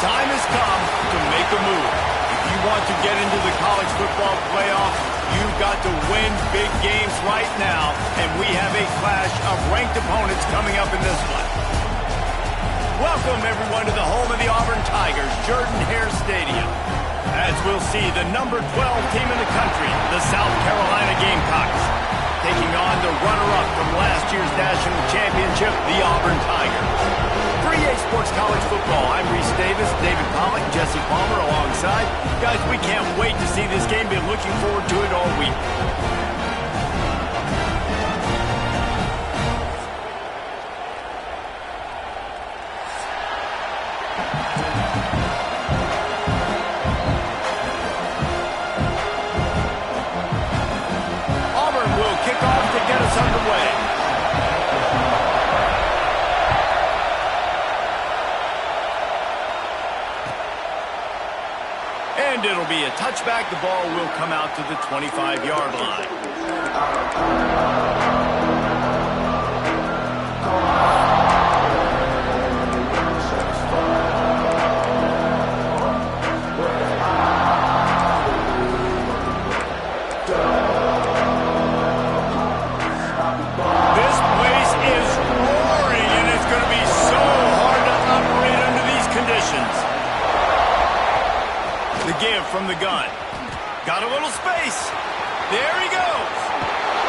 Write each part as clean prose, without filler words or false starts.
time has come to make a move. If you want to get into the college football playoffs, you've got to win big games right now, and we have a clash of ranked opponents coming up in this one. Welcome, everyone, to the home of the Auburn Tigers, Jordan-Hare Stadium. As we'll see, the number 12 team in the country, the South Carolina Gamecocks, taking on the runner-up from last year's national championship, the Auburn Tigers. 3A Sports College Football, I'm Reese Davis, David Pollack, Jesse Palmer alongside. Guys, we can't wait to see this game. Been looking forward to it all week. Auburn will kick off to get us underway. And it'll be a touchback. The ball will come out to the 25-yard line. This place is roaring, and it's going to be so hard to operate under these conditions. The give from the gun. Got a little space. There he goes.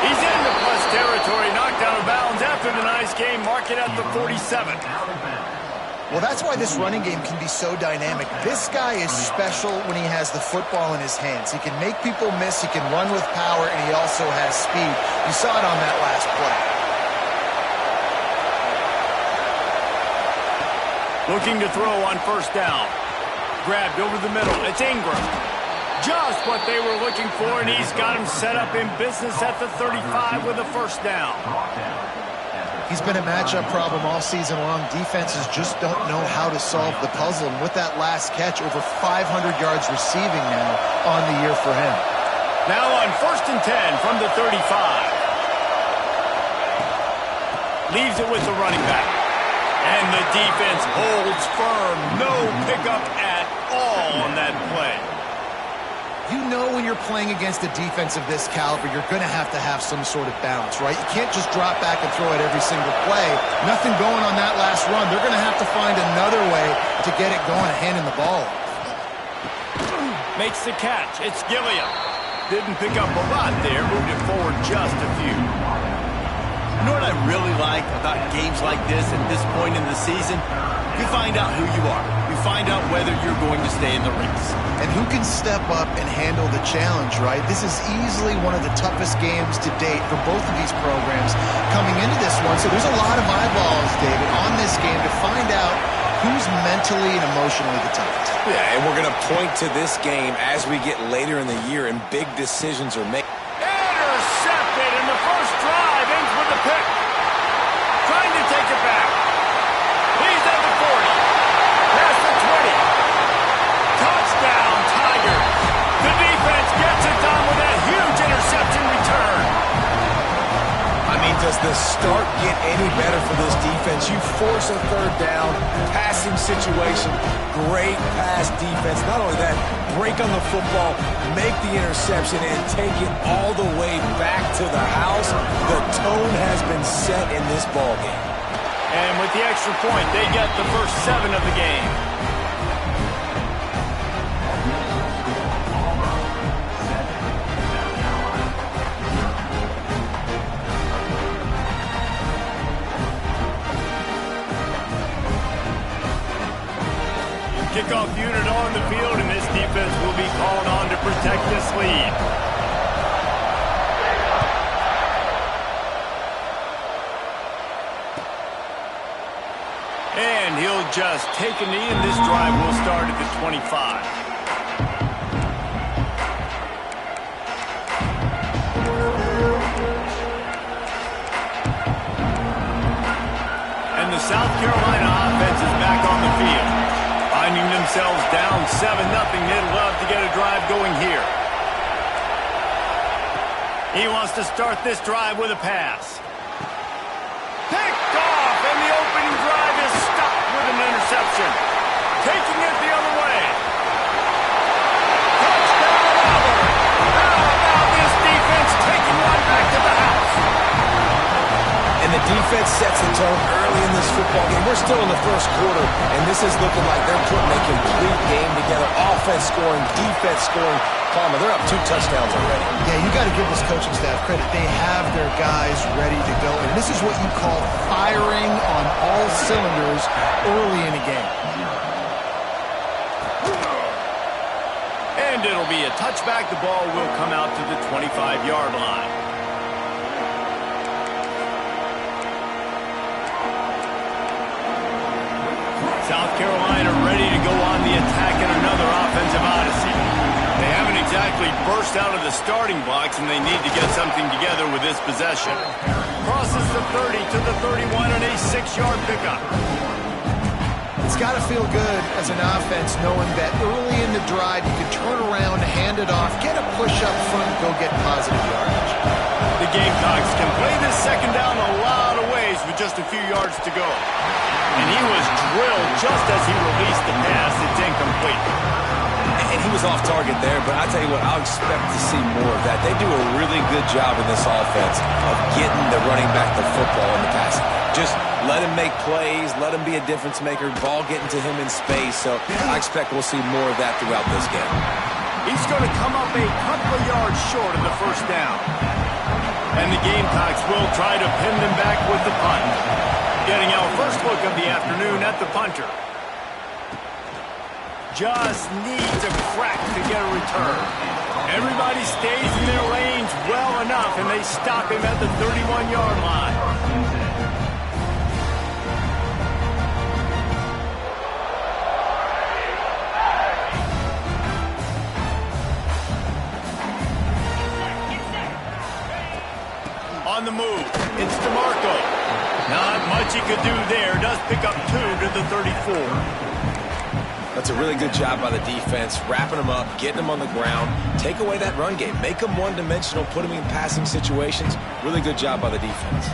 He's into plus territory, knocked out of bounds after the nice game. Mark it at the 47. Well, that's why this running game can be so dynamic. This guy is special when he has the football in his hands. He can make people miss, he can run with power, and he also has speed. You saw it on that last play. Looking to throw on first down. Grabbed over the middle. It's Ingram. Just what they were looking for, and he's got him set up in business at the 35 with a first down. He's been a matchup problem all season long. Defenses just don't know how to solve the puzzle. And with that last catch, over 500 yards receiving now on the year for him. Now on first and 10 from the 35. Leaves it with the running back. And the defense holds firm. No pickup at all on that play. You know when you're playing against a defense of this caliber, you're going to have some sort of balance, right? You can't just drop back and throw it every single play. Nothing going on that last run. They're going to have to find another way to get it going and handing the ball. Makes the catch. It's Gilliam. Didn't pick up a lot there. Moved it forward just a few. You know what I really like about games like this at this point in the season? You find out who you are. You find out whether you're going to stay in the race. And who can step up and handle the challenge, right? This is easily one of the toughest games to date for both of these programs coming into this one. So there's a lot of eyeballs, David, on this game to find out who's mentally and emotionally the toughest. Yeah, and we're going to point to this game as we get later in the year and big decisions are made. Intercepted, and the first drive ends with a pick. Trying to take it back. He's at the 40. Past the 20. Touchdown, Tigers. The defense gets it done with that huge interception return. I mean, does the start get any better for this defense? You force a third down, passing situation, great pass defense. Not only that, break on the football, make the interception, and take it all the way back to the house. The tone has been set in this ball game. And with the extra point, they get the first 7 of the game. Kickoff unit on the field, and this defense will be called on to protect this lead. And he'll just take a knee, and this drive will start at the 25. And the South Carolina offense is back on the field. Finding themselves down 7-0, they'd love to get a drive going here. He wants to start this drive with a pass. Picked off, and the opening drive is stopped with an interception. Taking it the defense sets the tone early in this football game. We're still in the first quarter, and this is looking like they're putting a complete game together. Offense scoring, defense scoring. Palmer, they're up 2 touchdowns already. Yeah, you got to give this coaching staff credit. They have their guys ready to go. And this is what you call firing on all cylinders early in a game. And it'll be a touchback. The ball will come out to the 25-yard line. South Carolina ready to go on the attack in another offensive odyssey. They haven't exactly burst out of the starting blocks, and they need to get something together with this possession. Crosses the 30 to the 31 and a 6-yard pickup. It's got to feel good as an offense knowing that early in the drive you can turn around, hand it off, get a push up front, go get positive yardage. The Gamecocks can play this second down a lot of ways with just a few yards to go. And he was drilled just as he released the pass. It's incomplete. And he was off target there, but I tell you what, I'll expect to see more of that. They do a really good job in this offense of getting the running back the football in the passing game. Just let him make plays, let him be a difference maker, ball getting to him in space. So I expect we'll see more of that throughout this game. He's going to come up a couple of yards short of the first down. And the Gamecocks will try to pin them back with the punt. Getting our first look of the afternoon at the punter. Just needs a crack to get a return. Everybody stays in their lanes well enough, and they stop him at the 31-yard line. On the move, it's DeMarco. Not much he could do there. Does pick up 2 to the 34. That's a really good job by the defense, wrapping them up, getting them on the ground, take away that run game, make them one-dimensional, put them in passing situations. Really good job by the defense.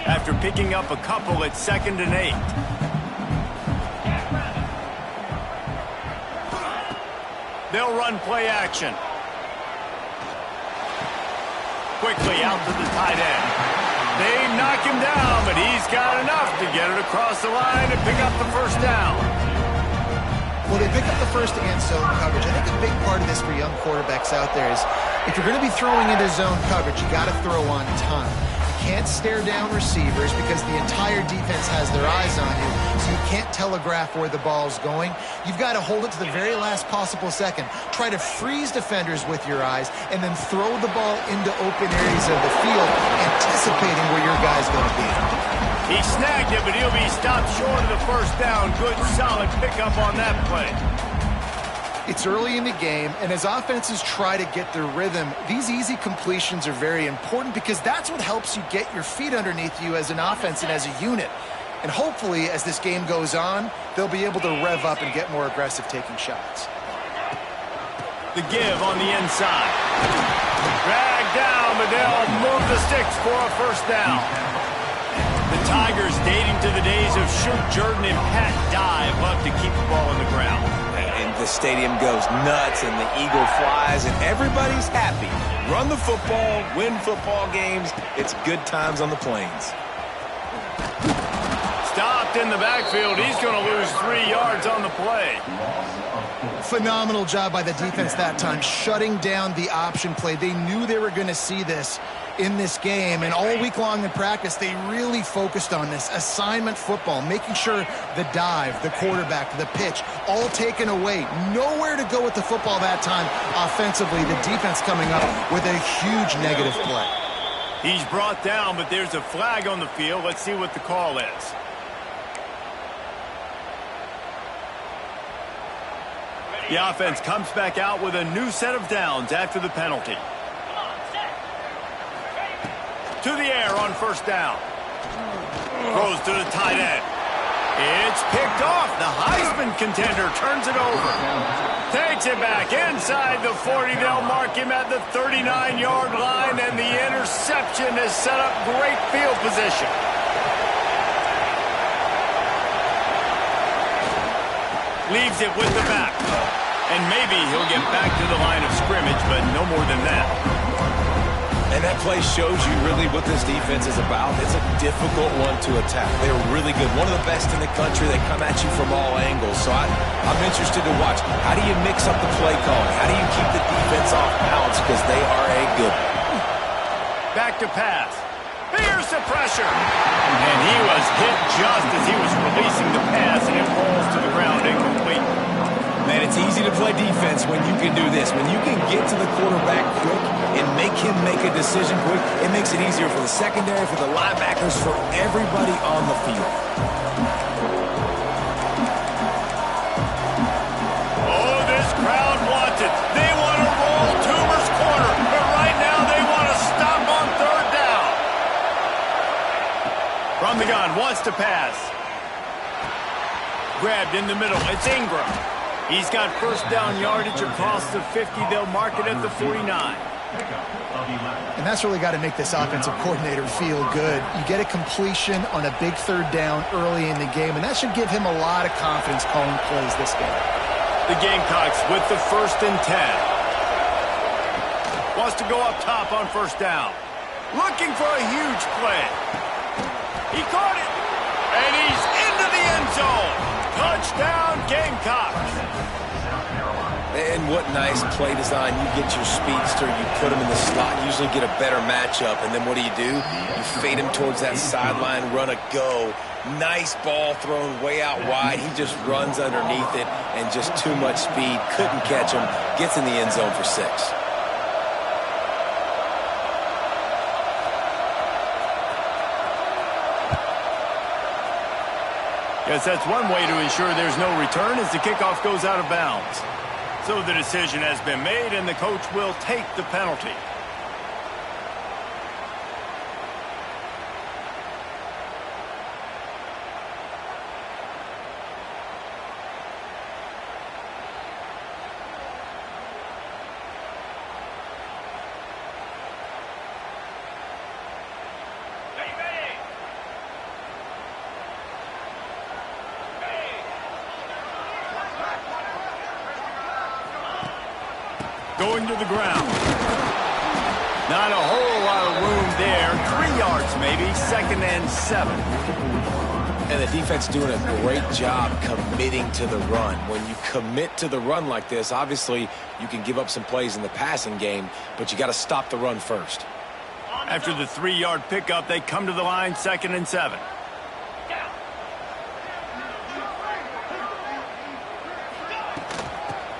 After picking up a couple at 2nd and 8. They'll run play action. Quickly out to the tight end. They knock him down, but he's got enough to get it across the line and pick up the first down. Well, they pick up the first against zone coverage. I think a big part of this for young quarterbacks out there is if you're going to be throwing into zone coverage, you got to throw on time. You can't stare down receivers because the entire defense has their eyes on you, so you can't telegraph where the ball's going. You've got to hold it to the very last possible second. Try to freeze defenders with your eyes and then throw the ball into open areas of the field, anticipating where your guy's going to be. He snagged it, but he'll be stopped short of the first down. Good, solid pickup on that play. It's early in the game, and as offenses try to get their rhythm, these easy completions are very important because that's what helps you get your feet underneath you as an offense and as a unit. And hopefully, as this game goes on, they'll be able to rev up and get more aggressive taking shots. The give on the inside. Dragged down, but they'll move the sticks for a first down. The Tigers, dating to the days of Shoot Jordan and Pat Dye, love to keep the ball on the ground. And the stadium goes nuts, and the eagle flies, and everybody's happy. Run the football, win football games. It's good times on the plains. Stopped in the backfield. He's going to lose 3 yards on the play. Phenomenal job by the defense that time, shutting down the option play. They knew they were going to see this in this game, and all week long in practice, they really focused on this assignment football, making sure the dive, the quarterback, the pitch, all taken away. Nowhere to go with the football that time offensively. The defense coming up with a huge negative play. He's brought down, but there's a flag on the field. Let's see what the call is. The offense comes back out with a new set of downs after the penalty. To the air on first down. Throws to the tight end. It's picked off. The Heisman contender turns it over. Takes it back inside the 40. They'll mark him at the 39-yard line, and the interception has set up great field position. Leaves it with the back. And maybe he'll get back to the line of scrimmage, but no more than that. And that play shows you really what this defense is about. It's a difficult one to attack. They're really good. One of the best in the country. They come at you from all angles. So I'm interested to watch. How do you mix up the play calling? How do you keep the defense off balance? Because they are a good one. Back to pass. Here's the pressure. And he was hit just as he was releasing the pass, and it falls to the ground incomplete. Man, it's easy to play defense when you can do this. When you can get to the quarterback quick and make him make a decision quick, it makes it easier for the secondary, for the linebackers, for everybody on the field. Oh, this crowd wants it. They want to roll Toomer's corner, but right now they want to stop on third down. From the gun, wants to pass. Grabbed in the middle. It's Ingram. He's got first down yardage across the 50. They'll mark it at the 49. And that's really got to make this offensive coordinator feel good. You get a completion on a big third down early in the game, and that should give him a lot of confidence calling plays this game. The Gamecocks with the 1st and 10. Wants to go up top on first down. Looking for a huge play. He caught it. And he's into the end zone. Touchdown, Gamecocks. And what nice play design. You get your speedster, you put him in the slot, usually get a better matchup, and then what do? You fade him towards that sideline, run a go. Nice ball thrown way out wide. He just runs underneath it, and just too much speed. Couldn't catch him. Gets in the end zone for 6. Yes, that's one way to ensure there's no return as the kickoff goes out of bounds. So the decision has been made, and the coach will take the penalty. Going to the ground. Not a whole lot of room there. 3 yards maybe. 2nd and 7. And the defense doing a great job committing to the run. When you commit to the run like this, obviously you can give up some plays in the passing game, but you got to stop the run first. After the 3-yard pickup, they come to the line, 2nd and 7.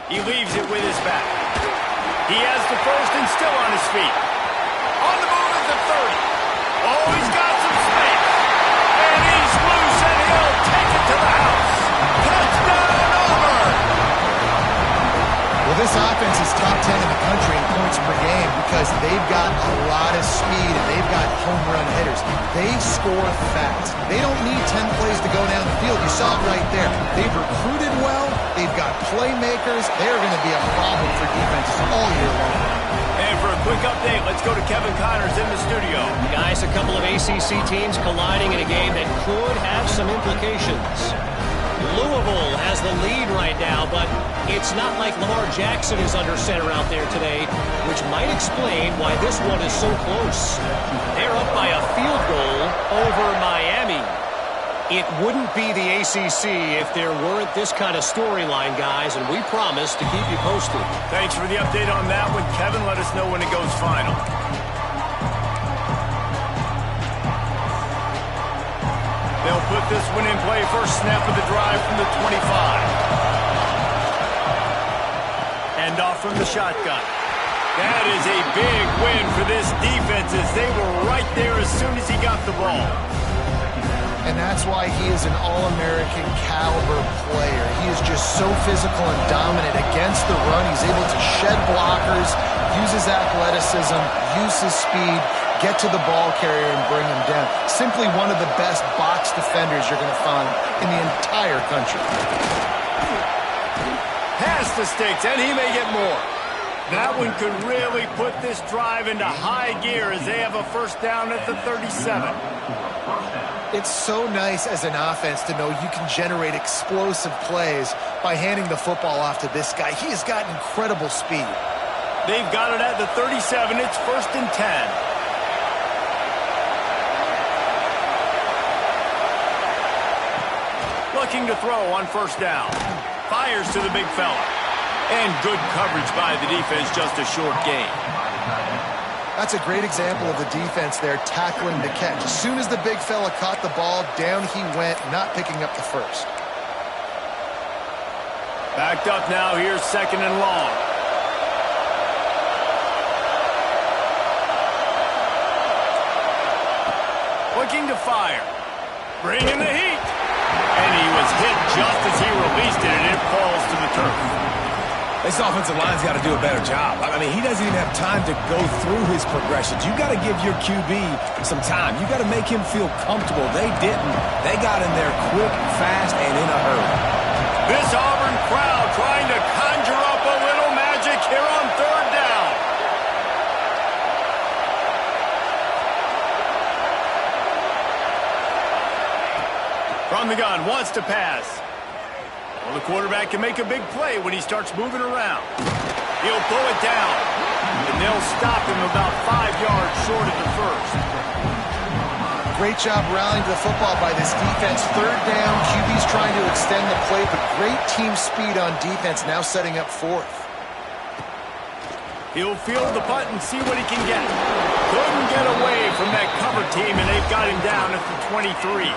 He leaves it with his back. He has the first and still on his feet. On the move at the 30. Oh, he's got some space. And he's loose, and he'll take it to the house. Touchdown, Auburn! Well, this offense is top 10 in the country in points per game because they've got a lot of speed and they've got home run hitters. They score fast. They don't need 10 plays to go down the field. You saw it right there. They've recruited well. They've got playmakers. They're going to be a problem for defenses all year long. And for a quick update, let's go to Kevin Connors in the studio. Guys, a couple of ACC teams colliding in a game that could have some implications. Louisville has the lead right now, but it's not like Lamar Jackson is under center out there today, which might explain why this one is so close. They're up by a field goal over Miami. It wouldn't be the ACC if there weren't this kind of storyline, guys, and we promise to keep you posted. Thanks for the update on that one, Kevin. Let us know when it goes final. They'll put this one in play. First snap of the drive from the 25. And off from the shotgun. That is a big win for this defense as they were right there as soon as he got the ball. And that's why he is an All-American caliber player. He is just so physical and dominant against the run. He's able to shed blockers, use his athleticism, use his speed, get to the ball carrier and bring him down. Simply one of the best box defenders you're going to find in the entire country. Past the sticks, and he may get more. That one could really put this drive into high gear as they have a first down at the 37. It's so nice as an offense to know you can generate explosive plays by handing the football off to this guy. He has got incredible speed. They've got it at the 37. It's 1st and 10. Looking to throw on 1st down. Fires to the big fella. And good coverage by the defense, just a short gain. That's a great example of the defense there tackling the catch. As soon as the big fella caught the ball, down he went, not picking up the first. Backed up now, here's 2nd and long. Looking to fire. Bringing the heat. And he was hit just as he released it, and it falls to the turf. This offensive line's got to do a better job. I mean, he doesn't even have time to go through his progressions. You got to give your QB some time. You got to make him feel comfortable. They didn't. They got in there quick, fast, and in a hurry. This Auburn crowd trying to conjure up a little magic here on 3rd down. From the gun, wants to pass. Well, the quarterback can make a big play when he starts moving around. He'll throw it down, and they'll stop him about 5 yards short of the first. Great job rallying to the football by this defense. 3rd down, QB's trying to extend the play, but great team speed on defense, now setting up 4th. He'll field the punt and see what he can get. Couldn't get away from that cover team, and they've got him down at the 23.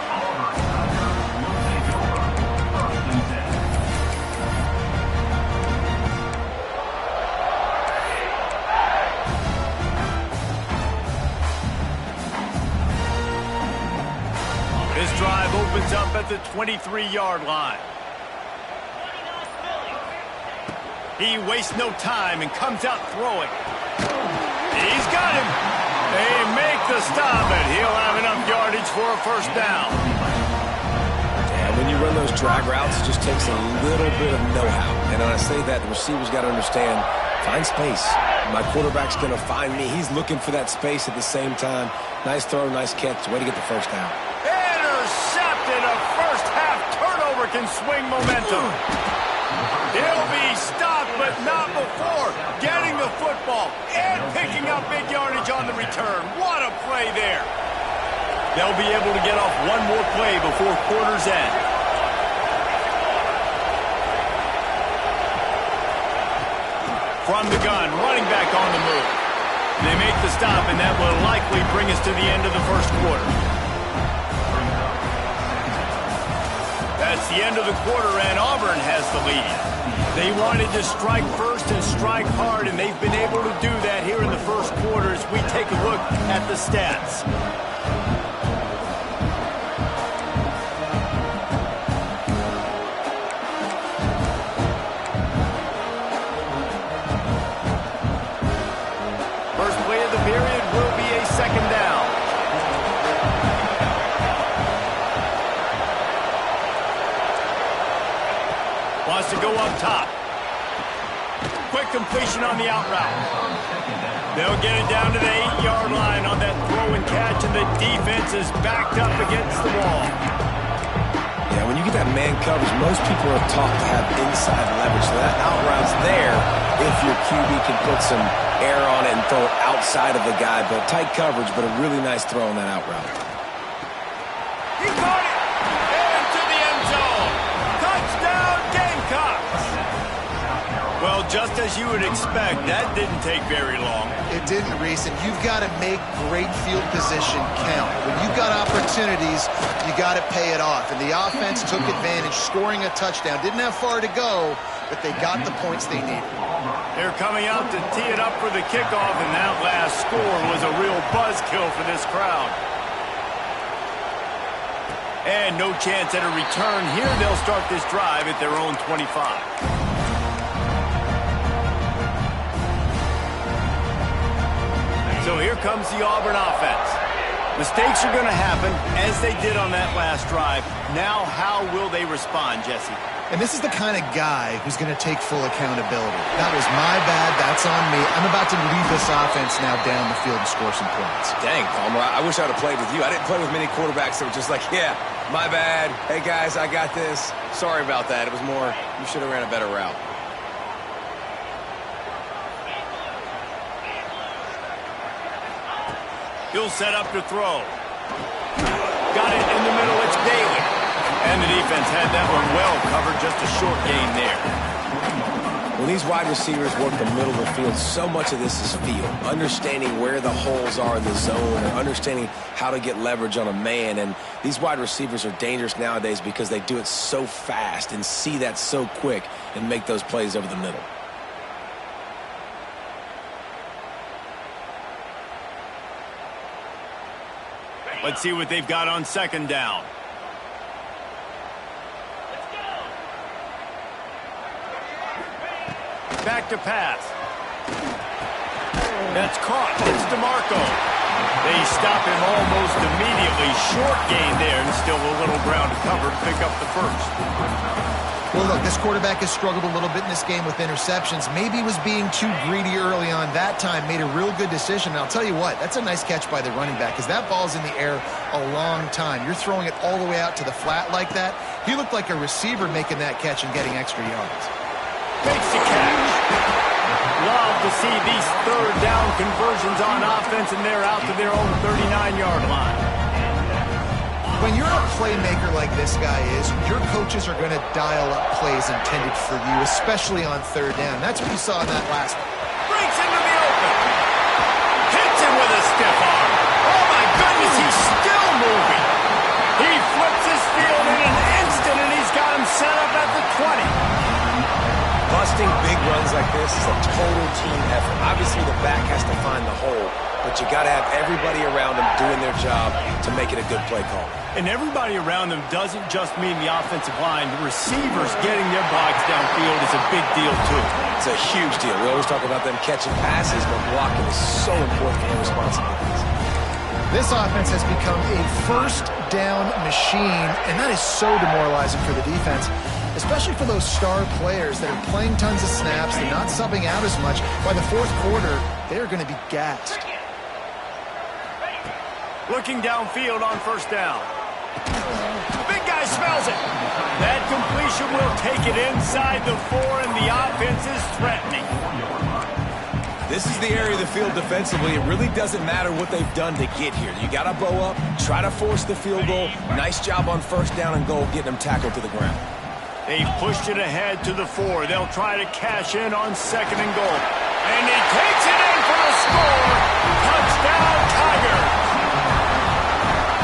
This drive opens up at the 23-yard line. He wastes no time and comes out throwing. He's got him. They make the stop, and he'll have enough yardage for a 1st down. And when you run those drag routes, it just takes a little bit of know-how. And when I say that, the receiver's got to understand, find space. My quarterback's going to find me. He's looking for that space at the same time. Nice throw, nice catch. Way to get the 1st down. Intercepted. A first-half turnover can swing momentum. He'll be stopped, but not before getting the football and picking up big yardage on the return. What a play there. They'll be able to get off one more play before quarter's end. From the gun, running back on the move. They make the stop, and that will likely bring us to the end of the 1st quarter. That's the end of the quarter, and Auburn has the lead. They wanted to strike first and strike hard, and they've been able to do that here in the 1st quarter as we take a look at the stats. First play of the period will be a 2nd down. Wants to go up top. Quick completion on the out route. They'll get it down to the 8-yard line on that throw and catch, and the defense is backed up against the wall. Yeah, when you get that man coverage, most people are taught to have inside leverage. So that out route's there if your QB can put some air on it and throw it outside of the guy. But tight coverage, but a really nice throw on that out route. He caught it! Into the end zone! Touchdown, Gamecocks! Well, just as you would expect, that didn't take very long. It didn't, Reese, and you've got to make great field position count. When you've got opportunities, you got to pay it off. And the offense took advantage, scoring a touchdown. Didn't have far to go, but they got the points they needed. They're coming out to tee it up for the kickoff, and that last score was a real buzzkill for this crowd. And no chance at a return here. They'll start this drive at their own 25. So here comes the Auburn offense. Mistakes are going to happen, as they did on that last drive. Now, how will they respond, Jesse? And this is the kind of guy who's going to take full accountability. That was my bad. That's on me. I'm about to lead this offense now down the field and score some points. Dang, Palmer, I wish I would have played with you. I didn't play with many quarterbacks that were just like, yeah, my bad. Hey, guys, I got this. Sorry about that. It was more, you should have ran a better route. He'll set up to throw. Got it in the middle. It's Daly. And the defense had that one well covered. Just a short gain there. When these wide receivers work the middle of the field, so much of this is feel. Understanding where the holes are in the zone and understanding how to get leverage on a man. And these wide receivers are dangerous nowadays because they do it so fast and see that so quick and make those plays over the middle. Let's see what they've got on second down. Back to pass. That's caught. It's DeMarco. They stop him almost immediately. Short gain there, and still a little ground to cover to pick up the first. Well, look, this quarterback has struggled a little bit in this game with interceptions. Maybe he was being too greedy early on. That time made a real good decision. And I'll tell you what, that's a nice catch by the running back because that ball's in the air a long time. You're throwing it all the way out to the flat like that. He looked like a receiver making that catch and getting extra yards. Makes the catch. Love to see these third down conversions on offense, and they're out to their own 39-yard line. When you're a playmaker like this guy is, your coaches are going to dial up plays intended for you, especially on third down. That's what you saw in that last one. Breaks into the open. Hits him with a stiff arm. Oh, my goodness, he's still moving. He flips his field in an instant, and he's got him set up at the 20. Busting big runs like this is a total team effort. Obviously, the back has to find the hole, but you got to have everybody around them doing their job to make it a good play call. And everybody around them doesn't just mean the offensive line. The receivers getting their bodies downfield is a big deal, too. It's a huge deal. We always talk about them catching passes, but blocking is so important for their responsibilities. This offense has become a first down machine, and that is so demoralizing for the defense, especially for those star players that are playing tons of snaps. They're not subbing out as much. By the fourth quarter, they're going to be gassed. Looking downfield on first down. Big guy smells it. That completion will take it inside the 4, and the offense is threatening. This is the area of the field defensively. It really doesn't matter what they've done to get here. You got to bow up, try to force the field goal. Nice job on first down and goal, getting them tackled to the ground. They've pushed it ahead to the 4. They'll try to cash in on second and goal. And he takes it in for the score. Touchdown, Tigers.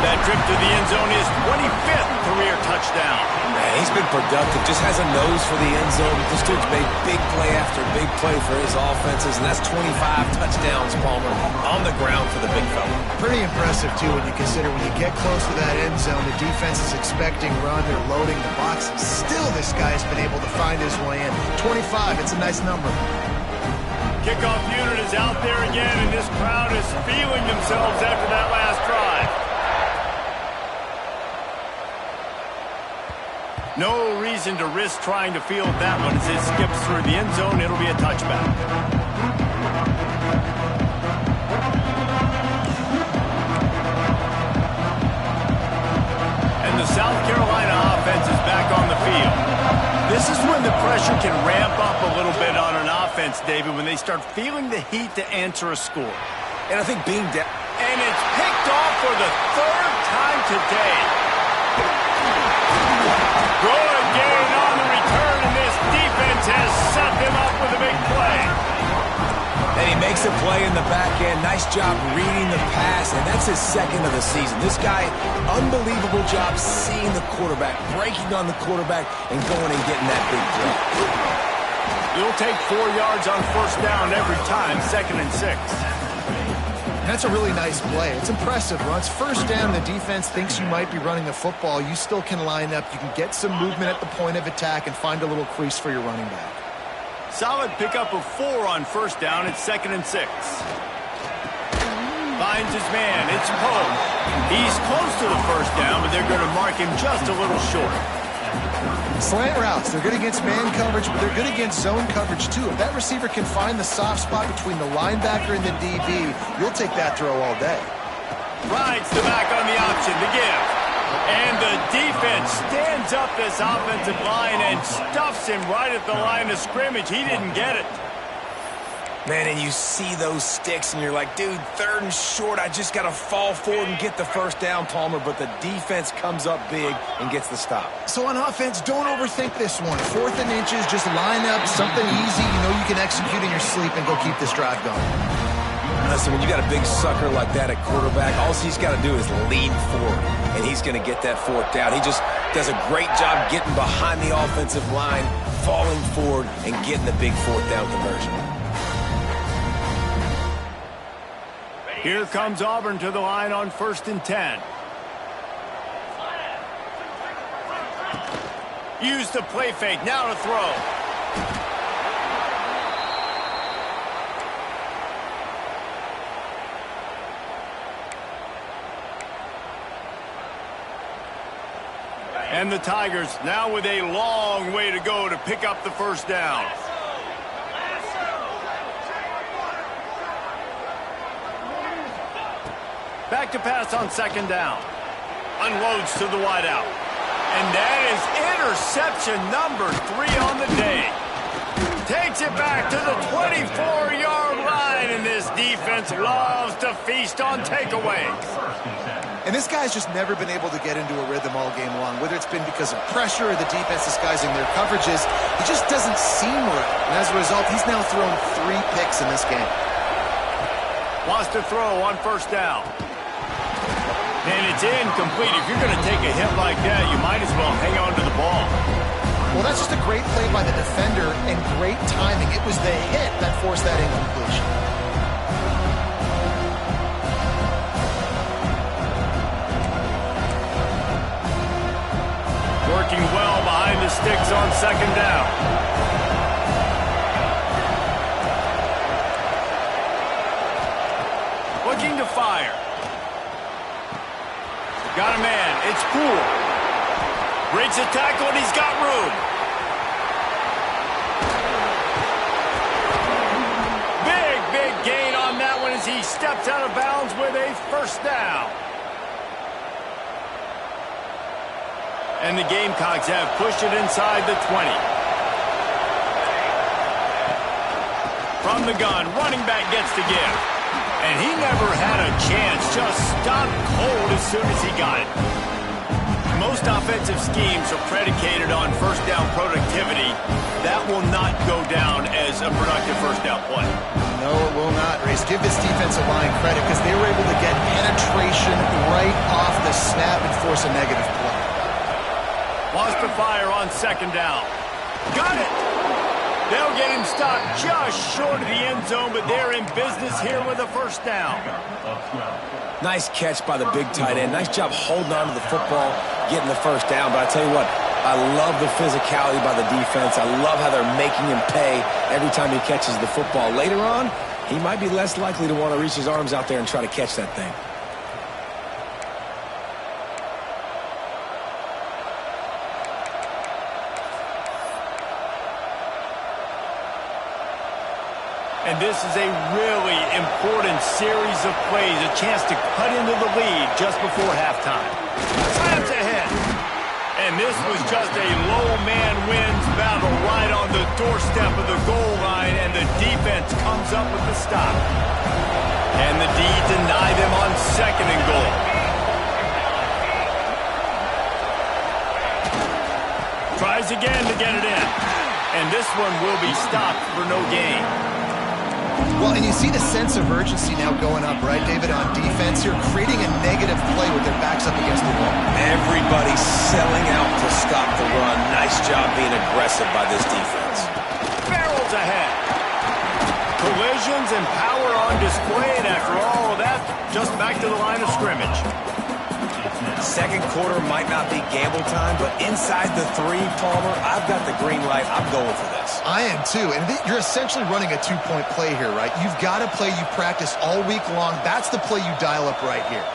That trip to the end zone is 25th career touchdown. Man, he's been productive, just has a nose for the end zone. This dude's made big play after big play for his offenses, and that's 25 touchdowns, Palmer, on the ground for the big fella. Pretty impressive, too, when you consider when you get close to that end zone, the defense is expecting run, they're loading the box. Still, this guy's been able to find his way in. 25, it's a nice number. Kickoff unit is out there again, and this crowd is feeling themselves after that last drive. No reason to risk trying to field that one. As it skips through the end zone, it'll be a touchback. And the South Carolina offense is back on the field. This is when the pressure can ramp up a little bit on an offense, David, when they start feeling the heat to answer a score. And I think being down... And it's picked off for the third time today. Good gain on the return, and this defense has set them up with a big play. And he makes a play in the back end. Nice job reading the pass, and that's his second of the season. This guy, unbelievable job seeing the quarterback, breaking on the quarterback, and going and getting that big play. You'll take 4 yards on first down every time, 2nd and 6. That's a really nice play. It's impressive. Once first down, the defense thinks you might be running the football. You still can line up. You can get some movement at the point of attack and find a little crease for your running back. Solid pickup of 4 on first down. It's 2nd and 6. Finds his man. It's Poe. He's close to the first down, but they're going to mark him just a little short. Slant routes, they're good against man coverage, but they're good against zone coverage too. If that receiver can find the soft spot between the linebacker and the DB, you'll take that throw all day. Rides the back on the option to give. And the defense stands up this offensive line and stuffs him right at the line of scrimmage. He didn't get it. Man, and you see those sticks, and you're like, dude, 3rd and short, I just got to fall forward and get the first down, Palmer, but the defense comes up big and gets the stop. So on offense, don't overthink this one. 4th and inches, just line up, something easy you know you can execute in your sleep and go keep this drive going. Listen, when you got a big sucker like that at quarterback, all he's got to do is lean forward, and he's going to get that 4th down. He just does a great job getting behind the offensive line, falling forward, and getting the big 4th down conversion. Here comes Auburn to the line on 1st and 10. Use the play fake. Now to throw. And the Tigers now with a long way to go to pick up the first down. Back to pass on 2nd down. Unloads to the wideout. And that is interception number 3 on the day. Takes it back to the 24-yard line, and this defense loves to feast on takeaways. And this guy's just never been able to get into a rhythm all game long, whether it's been because of pressure or the defense disguising their coverages. It just doesn't seem right. And as a result, he's now thrown 3 picks in this game. Wants to throw on 1st down. And it's incomplete. If you're going to take a hit like that, you might as well hang on to the ball. Well, that's just a great play by the defender and great timing. It was the hit that forced that incompletion. Working well behind the sticks on 2nd down. Looking to fire. Got a man. It's Poole. Breaks a tackle, and he's got room. Big gain on that one as he steps out of bounds with a 1st down. And the Gamecocks have pushed it inside the 20. From the gun, running back gets to give. And he never had a chance, just stopped cold as soon as he got it. Most offensive schemes are predicated on 1st down productivity. That will not go down as a productive 1st down play. No, it will not, Race. Give this defensive line credit because they were able to get penetration right off the snap and force a negative play. Wants to fire on 2nd down. Got it! They'll get him stopped just short of the end zone, but they're in business here with a 1st down. Nice catch by the big tight end. Nice job holding on to the football, getting the 1st down. But I tell you what, I love the physicality by the defense. I love how they're making him pay every time he catches the football. Later on, he might be less likely to want to reach his arms out there and try to catch that thing. And this is a really important series of plays, a chance to cut into the lead just before halftime. Slams ahead. And this was just a low man wins battle right on the doorstep of the goal line, and the defense comes up with the stop. And the D deny them on 2nd and goal. Tries again to get it in. And this one will be stopped for no gain. Well, and you see the sense of urgency now going up, right, David, on defense here, creating a negative play with their backs up against the wall. Everybody's selling out to stop the run. Nice job being aggressive by this defense. Barrels ahead. Collisions and power on display, and after all of that, just back to the line of scrimmage. second quarter might not be gamble time, but inside the 3, Palmer, I've got the green light. I'm going for this. I am too, and you're essentially running a 2-point play here, right? You've got a play you practice all week long. That's the play you dial up right here.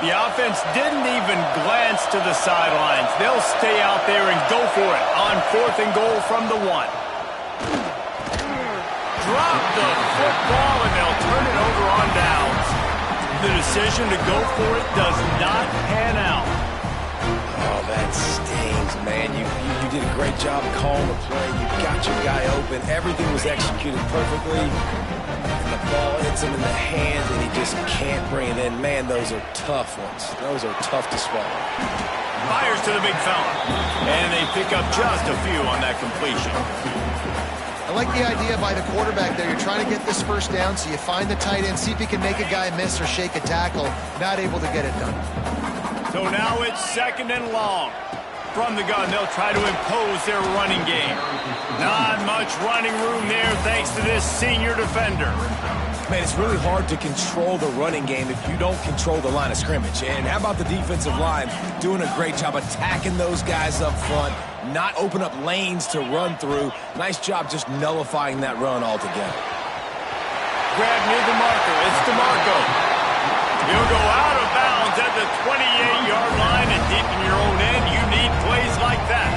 The offense didn't even glance to the sidelines. They'll stay out there and go for it on 4th and goal from the 1. Drop the football, and they'll turn it over on downs. The decision to go for it does not pan out. Oh, that stings, man. You did a great job calling the play. You got your guy open. Everything was executed perfectly. And the ball hits him in the hands, and he just can't bring it in. Man, those are tough ones. Those are tough to swallow. Fires to the big fella. And they pick up just a few on that completion. I like the idea by the quarterback there. You're trying to get this first down, so you find the tight end, see if he can make a guy miss or shake a tackle. Not able to get it done. So now it's 2nd and long. From the gun, they'll try to impose their running game. Not much running room there thanks to this senior defender. Man, it's really hard to control the running game if you don't control the line of scrimmage. And how about the defensive line doing a great job attacking those guys up front, not open up lanes to run through. Nice job just nullifying that run altogether. Grab near the marker. It's DeMarco. He'll go out of bounds at the 28-yard line, and deep in your own end, you need plays like that.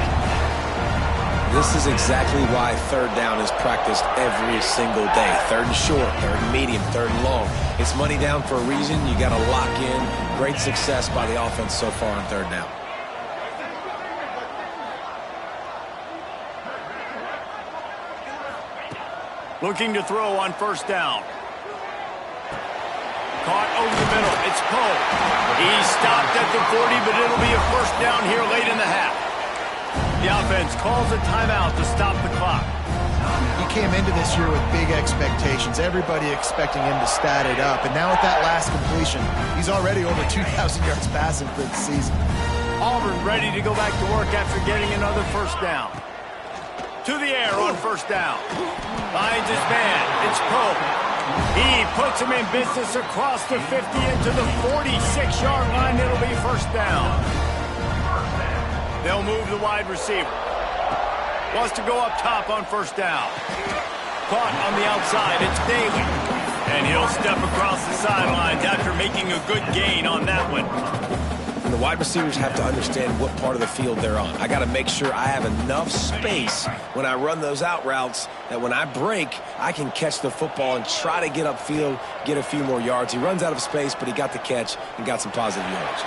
This is exactly why 3rd down is practiced every single day. 3rd and short, 3rd and medium, 3rd and long. It's money down for a reason. You got to lock in. Great success by the offense so far on 3rd down. Looking to throw on 1st down. Caught over the middle. It's Poe. He stopped at the 40, but it'll be a 1st down here late in the half. The offense calls a timeout to stop the clock. He came into this year with big expectations. Everybody expecting him to stat it up. And now with that last completion, he's already over 2,000 yards passing for the season. Auburn ready to go back to work after getting another 1st down. To the air on 1st down. Finds his man. It's Poe. He puts him in business across the 50 into the 46-yard line. It'll be 1st down. They'll move the wide receiver. Wants to go up top on 1st down. Caught on the outside. It's Daly. And he'll step across the sidelines after making a good gain on that one. And the wide receivers have to understand what part of the field they're on. I got to make sure I have enough space when I run those out routes that when I break, I can catch the football and try to get upfield, get a few more yards. He runs out of space, but he got the catch and got some positive yards.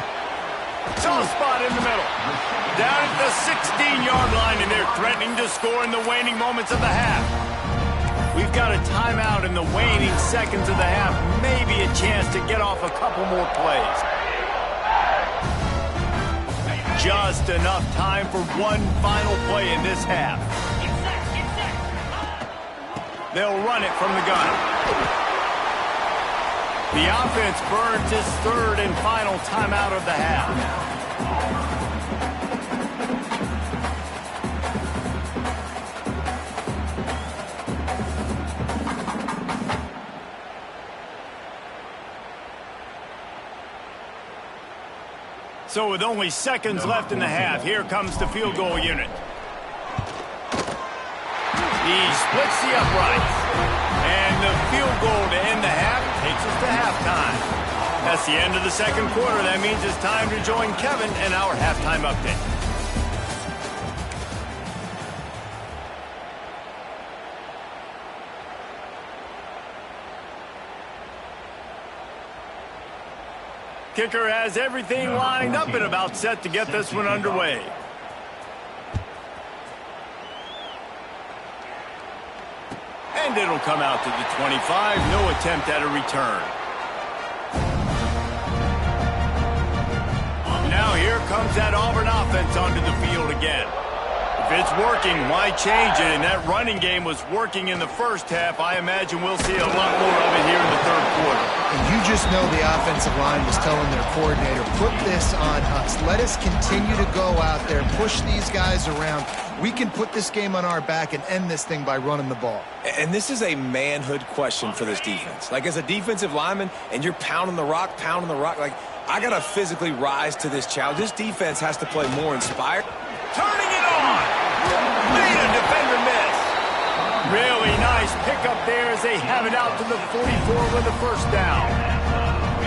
Soft spot in the middle. Down at the 16-yard line, and they're threatening to score in the waning moments of the half. We've got a timeout in the waning seconds of the half. Maybe a chance to get off a couple more plays. Just enough time for one final play in this half. They'll run it from the gun. The offense burns its 3rd and final timeout of the half. So with only seconds left in the half, here comes the field goal unit. He splits the uprights. And the field goal to end the half takes us to halftime. That's the end of the 2nd quarter. That means it's time to join Kevin in our halftime update. Kicker has everything lined up and about set to get this one underway. And it'll come out to the 25. No attempt at a return. Now here comes that Auburn offense onto the field again. it's working, why change it? And that running game was working in the first half. I imagine we'll see a lot more of it here in the third quarter. And you just know the offensive line was telling their coordinator, put this on us. Let us continue to go out there, push these guys around. We can put this game on our back and end this thing by running the ball. And this is a manhood question for this defense. Like, as a defensive lineman, and you're pounding the rock, like, I got to physically rise to this challenge. This defense has to play more inspired. Turning it on! Made a defender miss. Really nice pickup there as they have it out to the 44 with the first down.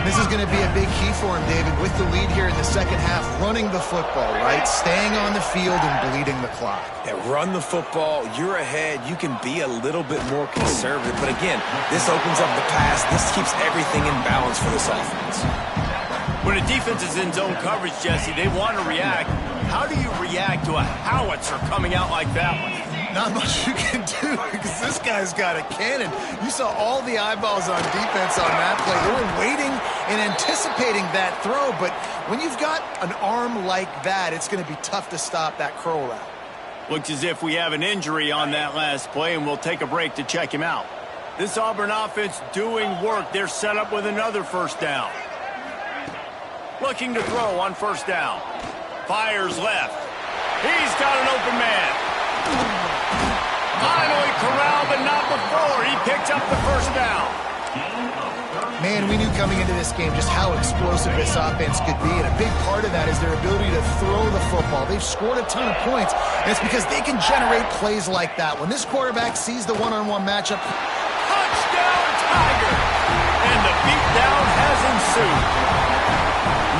This is going to be a big key for him, David, with the lead here in the second half, running the football, right? Staying on the field and bleeding the clock. Yeah, run the football. You're ahead. You can be a little bit more conservative. But again, this opens up the pass. This keeps everything in balance for this offense. When a defense is in zone coverage, Jesse, they want to react. How do you react to a howitzer coming out like that one? Not much you can do because this guy's got a cannon. You saw all the eyeballs on defense on that play. They were waiting and anticipating that throw, but when you've got an arm like that, it's going to be tough to stop that curl route. Looks as if we have an injury on that last play, and we'll take a break to check him out. This Auburn offense doing work. They're set up with another first down. Looking to throw on first down. Fires left. He's got an open man. Finally corralled, but not before. He picked up the first down. Man, we knew coming into this game just how explosive this offense could be, and a big part of that is their ability to throw the football. They've scored a ton of points, and it's because they can generate plays like that. When this quarterback sees the one-on-one matchup, Touchdown, Tiger! And the beatdown has ensued.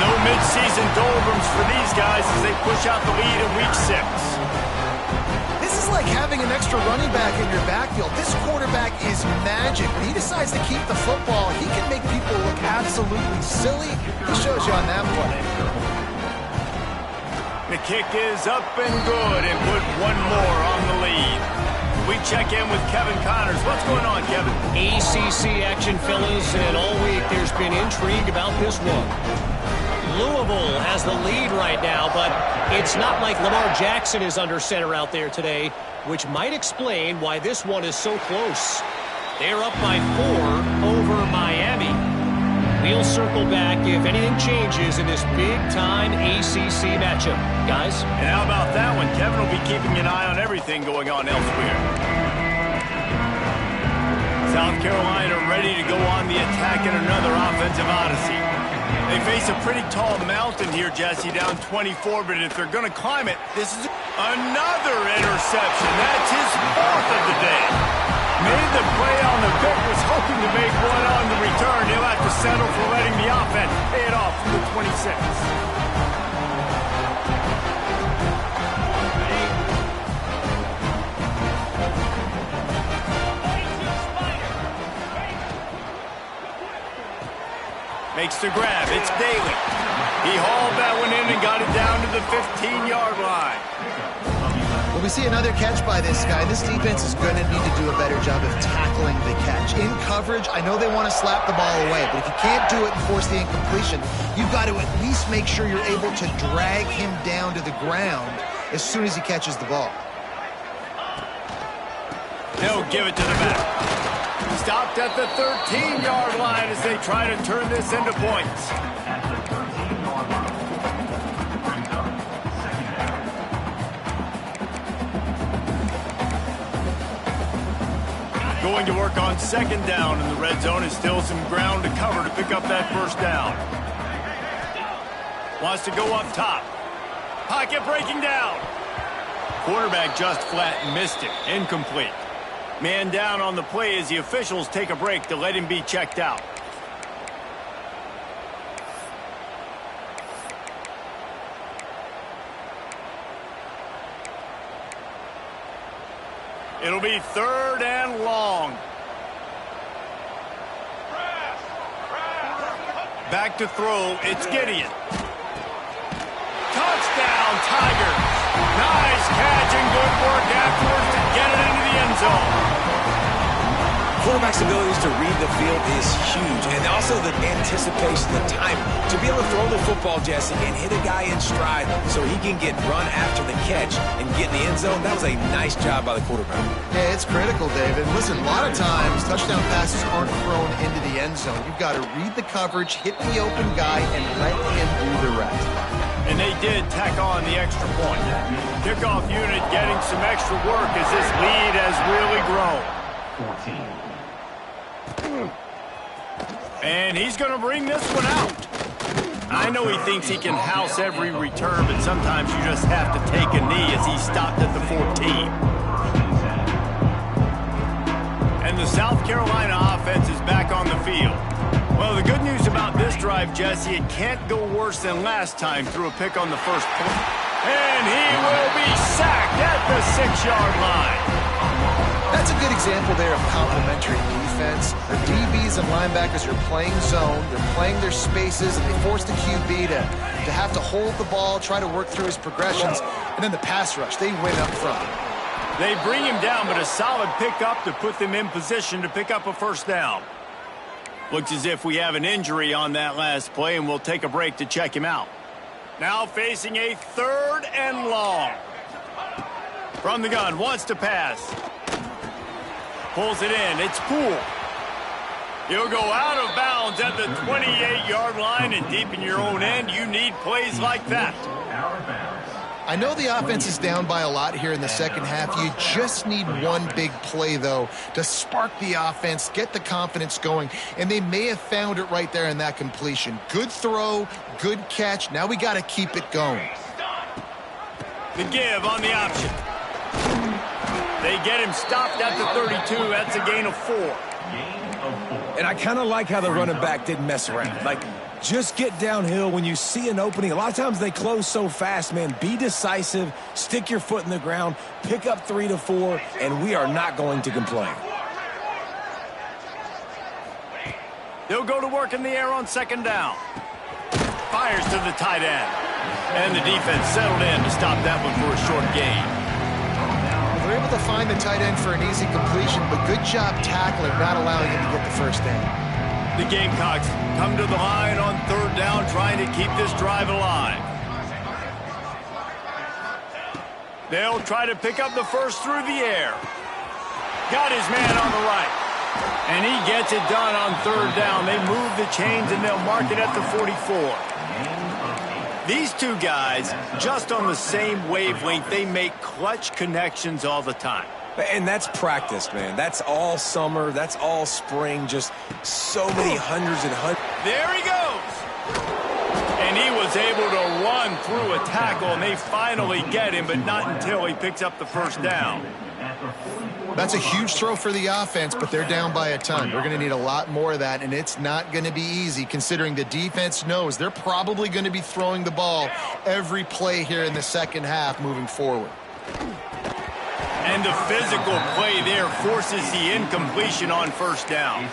No midseason doldrums for these guys as they push out the lead in Week 6. this is like having an extra running back in your backfield. This quarterback is magic. When he decides to keep the football, he can make people look absolutely silly. He shows you on that play. The kick is up and good and put one more on the lead. We check in with Kevin Connors. What's going on, Kevin? ACC action, fellas, and all week there's been intrigue about this one. Louisville has the lead right now, but it's not like Lamar Jackson is under center out there today, which might explain why this one is so close. They're up by 4 over Miami. We'll circle back if anything changes in this big-time ACC matchup. Guys? And how about that one? Kevin will be keeping an eye on everything going on elsewhere. South Carolina ready to go on the attack in another offensive odyssey. They face a pretty tall mountain here, Jesse, down 24, but if they're going to climb it, this is another interception. That's his 4th of the day. Made the play on the pick, was hoping to make one on the return. He'll have to settle for letting the offense pay it off from the 26. Makes the grab. It's Daly. He hauled that one in and got it down to the 15-yard line. Well, we see another catch by this guy. This defense is going to need to do a better job of tackling the catch. In coverage, I know they want to slap the ball away, but if you can't do it and force the incompletion, you've got to at least make sure you're able to drag him down to the ground as soon as he catches the ball. They'll give it to the back. Stopped at the 13-yard line as they try to turn this into points. Going to work on second down in the red zone is still some ground to cover to pick up that first down. Wants to go up top. Pocket breaking down. Quarterback just flat missed it. Incomplete. Man down on the play as the officials take a break to let him be checked out. It'll be 3rd and long. Back to throw, it's Gideon. Touchdown, Tigers. Nice catch and good work afterwards to get it into the end zone. quarterback's abilities to read the field is huge, and also the anticipation, the time to be able to throw the football, Jesse, and hit a guy in stride so he can get run after the catch and get in the end zone. That was a nice job by the quarterback. Yeah, it's critical, David. Listen, a lot of times touchdown passes aren't thrown into the end zone. You've got to read the coverage, hit the open guy, and let him do the rest. And they did tack on the extra point. Kickoff unit getting some extra work as this lead has really grown. 14. And he's going to bring this one out. I know he thinks he can house every return, but sometimes you just have to take a knee as he stopped at the 14. And the South Carolina offense is back on the field. Well, the good news about this drive, Jesse, it can't go worse than last time through a pick on the first point. And he will be sacked at the 6-yard line. That's a good example there of complementary defense. The DBs and linebackers are playing zone, they're playing their spaces, and they force the QB to have to hold the ball, try to work through his progressions, and then the pass rush, they win up front. They bring him down, but a solid pickup to put them in position to pick up a first down. Looks as if we have an injury on that last play, and we'll take a break to check him out. Now facing a 3rd and long. From the gun, wants to pass. Pulls it in. It's Poole. He'll go out of bounds at the 28-yard line, and deep in your own end, you need plays like that. I know the offense is down by a lot here in the second half. You just need one big play, though, to spark the offense, get the confidence going, and they may have found it right there in that completion. Good throw, good catch. Now we got to keep it going. The give on the option. They get him stopped at the 32. That's a gain of 4. And I kind of like how the running back didn't mess around. Like, just get downhill when you see an opening. A lot of times they close so fast, man. Be decisive, stick your foot in the ground, pick up 3 to 4, and we are not going to complain. They'll go to work in the air on 2nd down. Fires to the tight end. And the defense settled in to stop that one for a short gain. They're able to find the tight end for an easy completion, but good job tackling, not allowing him to get the first down. The Gamecocks come to the line on 3rd down, trying to keep this drive alive. They'll try to pick up the first through the air. Got his man on the right. And he gets it done on 3rd down. They move the chains, and they'll mark it at the 44. These two guys, just on the same wavelength, they make clutch connections all the time. And that's practice, man. That's all summer. That's all spring. Just so many hundreds and hundreds. There he goes. And he was able to run through a tackle, and they finally get him, but not until he picks up the first down. That's a huge throw for the offense, but they're down by a ton. We're going to need a lot more of that, and it's not going to be easy considering the defense knows they're probably going to be throwing the ball every play here in the second half moving forward. And the physical play there forces the incompletion on 1st down.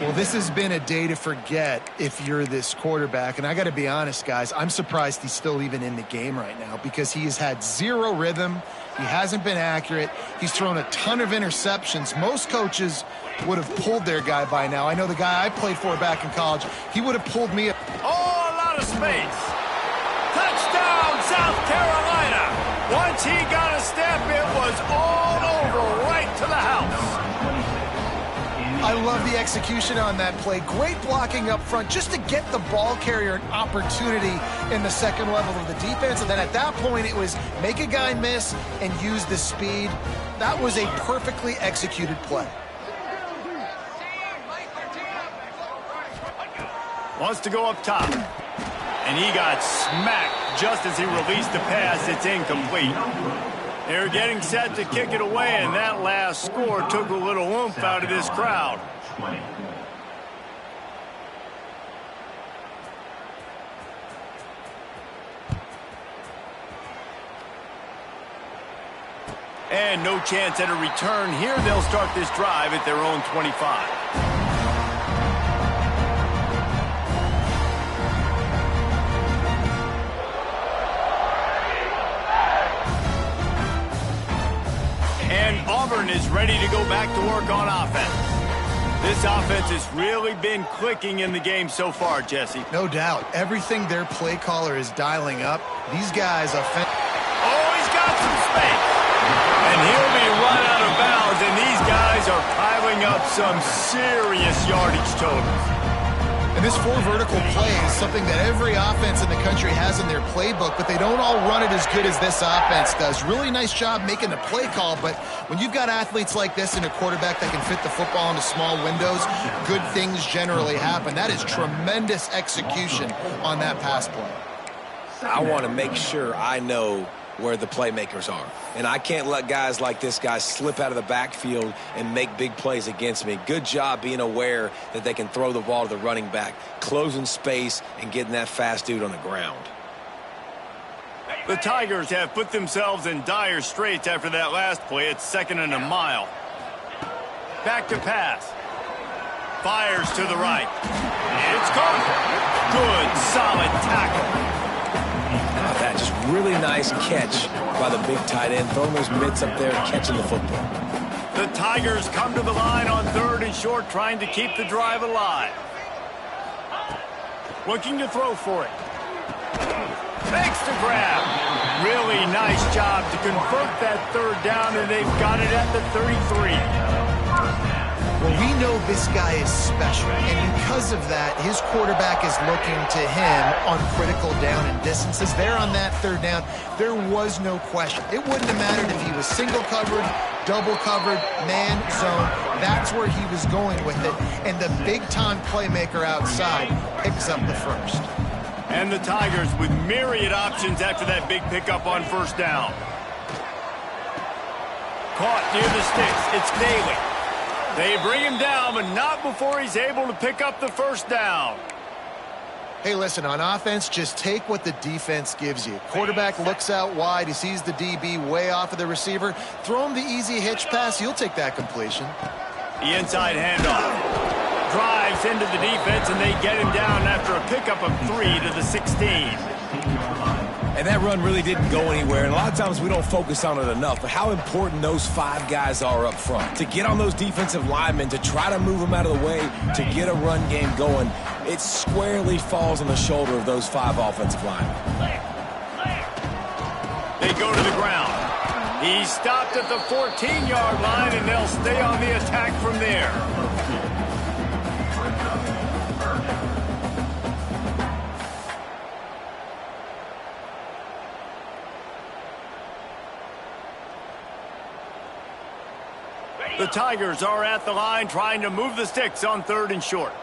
Well, this has been a day to forget if you're this quarterback. And I got to be honest, guys, I'm surprised he's still even in the game right now because he has had 0 rhythm. He hasn't been accurate. He's thrown a ton of interceptions. Most coaches would have pulled their guy by now. I know the guy I played for back in college, he would have pulled me. Oh, a lot of space. Touchdown, South Carolina. Once he got a step, it was all over, right to the house. I love the execution on that play. Great blocking up front just to get the ball carrier an opportunity in the second level of the defense. And then at that point, it was make a guy miss and use the speed. That was a perfectly executed play. Wants to go up top. And he got smacked just as he released the pass. It's incomplete. They're getting set to kick it away, and that last score took a little oomph out of this crowd. And no chance at a return here. They'll start this drive at their own 25. And Auburn is ready to go back to work on offense. This offense has really been clicking in the game so far, Jesse. No doubt. Everything their play caller is dialing up, these guys are... Oh, he's got some space. And he'll be run out of bounds, and these guys are piling up some serious yardage totals. And this four vertical play is something that every offense in the country has in their playbook, but they don't all run it as good as this offense does. Really nice job making the play call, but when you've got athletes like this and a quarterback that can fit the football into small windows, good things generally happen. That is tremendous execution on that pass play. I want to make sure I know where the playmakers are. And I can't let guys like this guy slip out of the backfield and make big plays against me. Good job being aware that they can throw the ball to the running back, closing space and getting that fast dude on the ground. The Tigers have put themselves in dire straits after that last play. It's 2nd and a mile. Back to pass. Fires to the right. It's caught. Good, solid tackle. How about that? Just really nice catch by the big tight end, throwing those mitts up there and catching the football. The Tigers come to the line on 3rd and short, trying to keep the drive alive. Looking to throw for it. Makes the grab. Really nice job to convert that 3rd down, and they've got it at the 33. Well, we know this guy is special, and because of that, his quarterback is looking to him on critical down and distances. There on that 3rd down, there was no question. It wouldn't have mattered if he was single covered, double covered, man, zone. That's where he was going with it, and the big-time playmaker outside picks up the first. And the Tigers with myriad options after that big pickup on 1st down. Caught near the sticks. It's Daly. They bring him down, but not before he's able to pick up the 1st down. Hey, listen, on offense, just take what the defense gives you. Quarterback looks out wide. He sees the DB way off of the receiver. Throw him the easy hitch pass. You'll take that completion. The inside handoff. Drives into the defense, and they get him down after a pickup of 3 to the 16. And that run really didn't go anywhere. And a lot of times we don't focus on it enough. But how important those 5 guys are up front. To get on those defensive linemen, to try to move them out of the way, to get a run game going, it squarely falls on the shoulder of those 5 offensive linemen. They go to the ground. He stopped at the 14-yard line, and they'll stay on the attack from there. The Tigers are at the line trying to move the sticks on 3rd and short.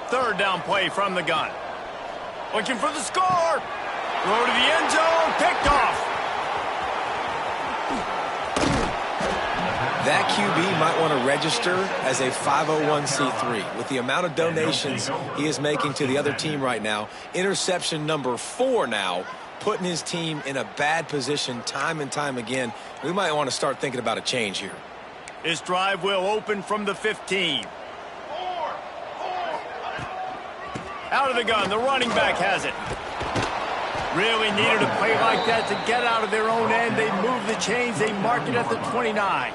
Third down play from the gun. Looking for the score. Throw to the end zone. Picked off. That QB might want to register as a 501c3. With the amount of donations he is making to the other team right now, interception number 4 now, putting his team in a bad position time and time again. We might want to start thinking about a change here. This drive will open from the 15. Out of the gun, the running back has it. Really needed a play like that to get out of their own end. They move the chains, they mark it at the 29.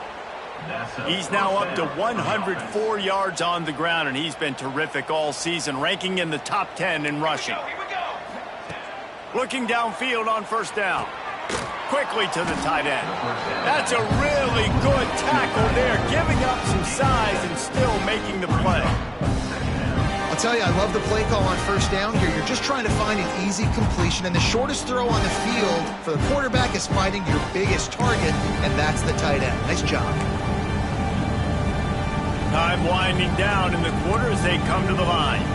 He's now up to 104 yards on the ground, and he's been terrific all season, ranking in the top 10 in rushing. Looking downfield on 1st down. Quickly to the tight end. That's a really good tackle there, giving up some size and still making the play. I'll tell you, I love the play call on 1st down here. You're just trying to find an easy completion, and the shortest throw on the field for the quarterback is finding your biggest target, and that's the tight end. Nice job. Time winding down in the quarter as they come to the line.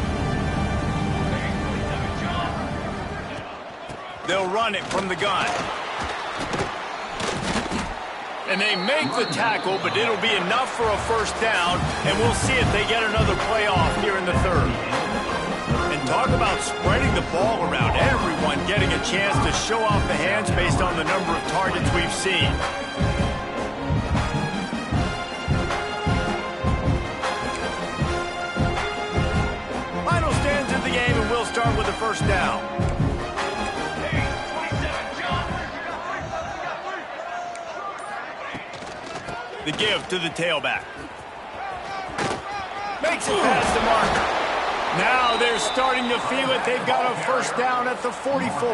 They'll run it from the gun. And they make the tackle, but it'll be enough for a 1st down, and we'll see if they get another play off here in the 3rd. And talk about spreading the ball around. Everyone getting a chance to show off the hands based on the number of targets we've seen. Final stands in the game, and we'll start with the 1st down. The give to the tailback. Makes it past the marker. Now they're starting to feel it. They've got a first down at the 44.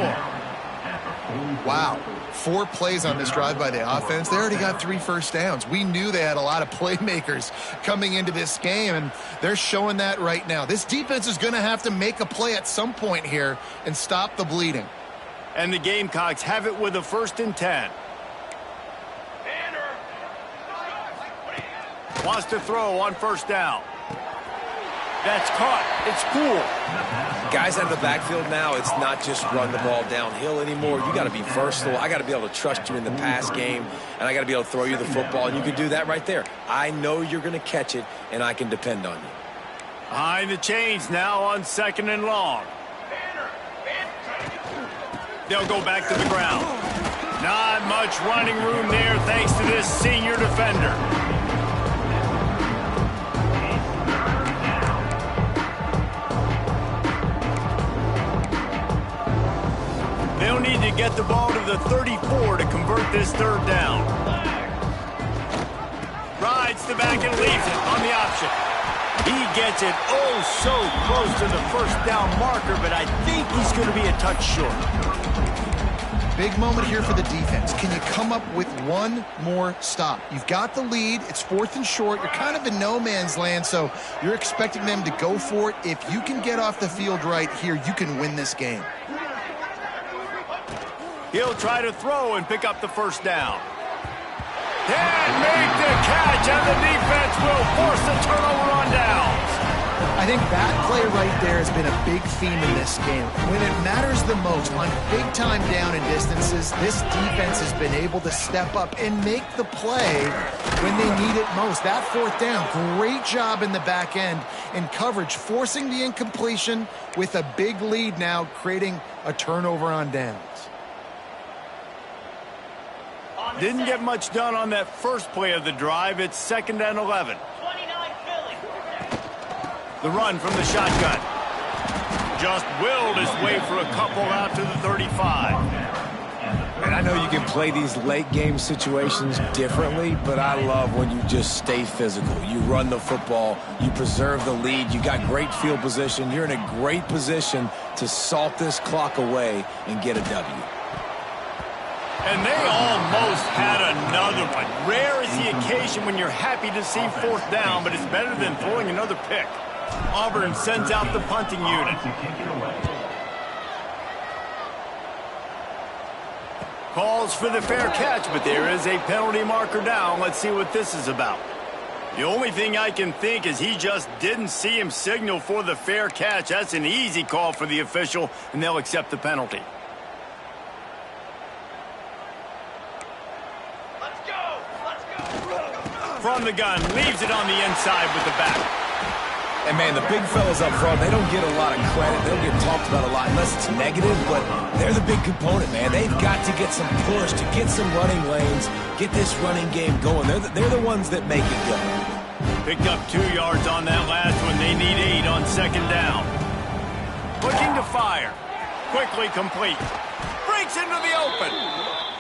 Wow. 4 plays on this drive by the offense. They already got 3 first downs. We knew they had a lot of playmakers coming into this game, and they're showing that right now. This defense is going to have to make a play at some point here and stop the bleeding. And the Gamecocks have it with a 1st and 10. Wants to throw on first down. That's caught. It's cool. Guys out of the backfield now, it's not just run the ball downhill anymore. You got to be versatile. I got to be able to trust you in the pass game, and I got to be able to throw you the football, and you can do that right there. I know you're going to catch it, and I can depend on you. Behind the chains now on 2nd and long. They'll go back to the ground. Not much running room there thanks to this senior defender. They'll need to get the ball to the 34 to convert this 3rd down. Rides the back and leaves it on the option. He gets it oh so close to the first down marker, but I think he's going to be a touch short. Big moment here for the defense. Can you come up with one more stop? You've got the lead. It's 4th and short. You're kind of in no man's land, so you're expecting them to go for it. If you can get off the field right here, you can win this game. He'll try to throw and pick up the first down. And make the catch, and the defense will force the turnover on downs. I think that play right there has been a big theme in this game. When it matters the most, on big-time down and distances, this defense has been able to step up and make the play when they need it most. That 4th down, great job in the back end in coverage, forcing the incompletion with a big lead now, creating a turnover on downs. Didn't get much done on that first play of the drive. It's 2nd and 11. The run from the shotgun. Just willed his way for a couple out to the 35. And I know you can play these late game situations differently, but I love when you just stay physical. You run the football, you preserve the lead, you got great field position. You're in a great position to salt this clock away and get a W. And they almost had another one. Rare is the occasion when you're happy to see 4th down, but it's better than throwing another pick. Auburn sends out the punting unit. Calls for the fair catch, but there is a penalty marker down. Let's see what this is about. The only thing I can think is he just didn't see him signal for the fair catch. That's an easy call for the official, and they'll accept the penalty. From the gun, leaves it on the inside with the back. And, man, the big fellas up front, they don't get a lot of credit. They don't get talked about a lot unless it's negative, but they're the big component, man. They've got to get some push, to get some running lanes, get this running game going. They're the ones that make it go. Picked up 2 yards on that last one. They need 8 on 2nd down. Looking to fire. Quickly complete. Breaks into the open.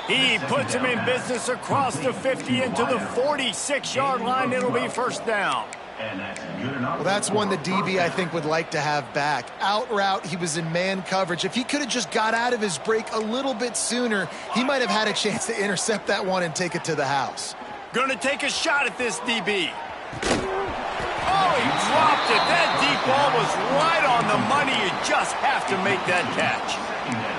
He puts him in business across the 50 into the 46-yard line. It'll be 1st down. Well, that's one the DB, I think, would like to have back. Out route, he was in man coverage. If he could have just got out of his break a little bit sooner, he might have had a chance to intercept that one and take it to the house. Gonna take a shot at this DB. Oh, he dropped it. That deep ball was right on the money. You just have to make that catch.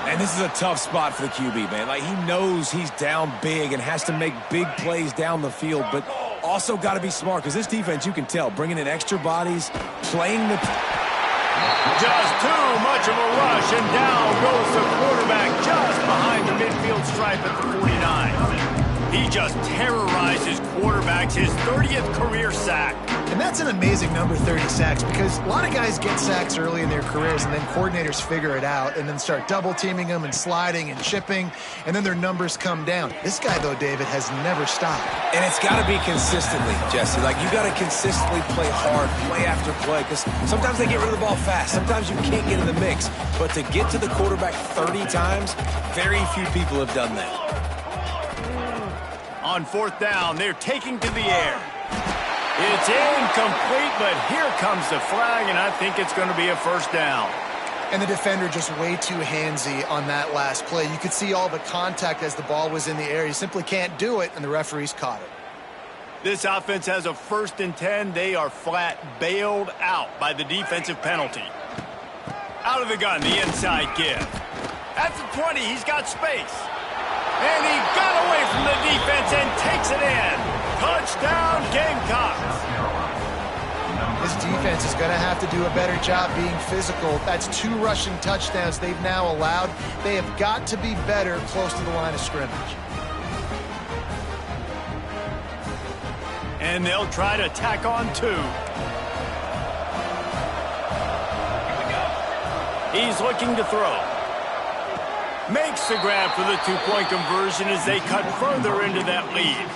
And this is a tough spot for the QB, man. Like, he knows he's down big and has to make big plays down the field, but also got to be smart because this defense, you can tell, bringing in extra bodies, playing the... Just too much of a rush, and down goes the quarterback just behind the midfield stripe at the 49. He just terrorizes quarterbacks, his 30th career sack. And that's an amazing number, 30 sacks, because a lot of guys get sacks early in their careers, and then coordinators figure it out and then start double-teaming them and sliding and chipping, and then their numbers come down. This guy, though, David, has never stopped. And it's got to be consistently, Jesse. Like, you got to consistently play hard, play after play, because sometimes they get rid of the ball fast. Sometimes you can't get in the mix. But to get to the quarterback 30 times, very few people have done that. On fourth down, they're taking to the air. It's incomplete, but here comes the flag, and I think it's going to be a first down. And the defender just way too handsy on that last play. You could see all the contact as the ball was in the air. You simply can't do it, and the referees caught it. This offense has a 1st and 10. They are flat bailed out by the defensive penalty. Out of the gun, the inside give. At the 20, he's got space. And he got away from the defense and takes it in. Touchdown, Gamecocks. This defense is going to have to do a better job being physical. That's 2 rushing touchdowns they've now allowed. They have got to be better close to the line of scrimmage. And they'll try to tack on 2. He's looking to throw. Makes the grab for the 2-point conversion as they cut further into that lead.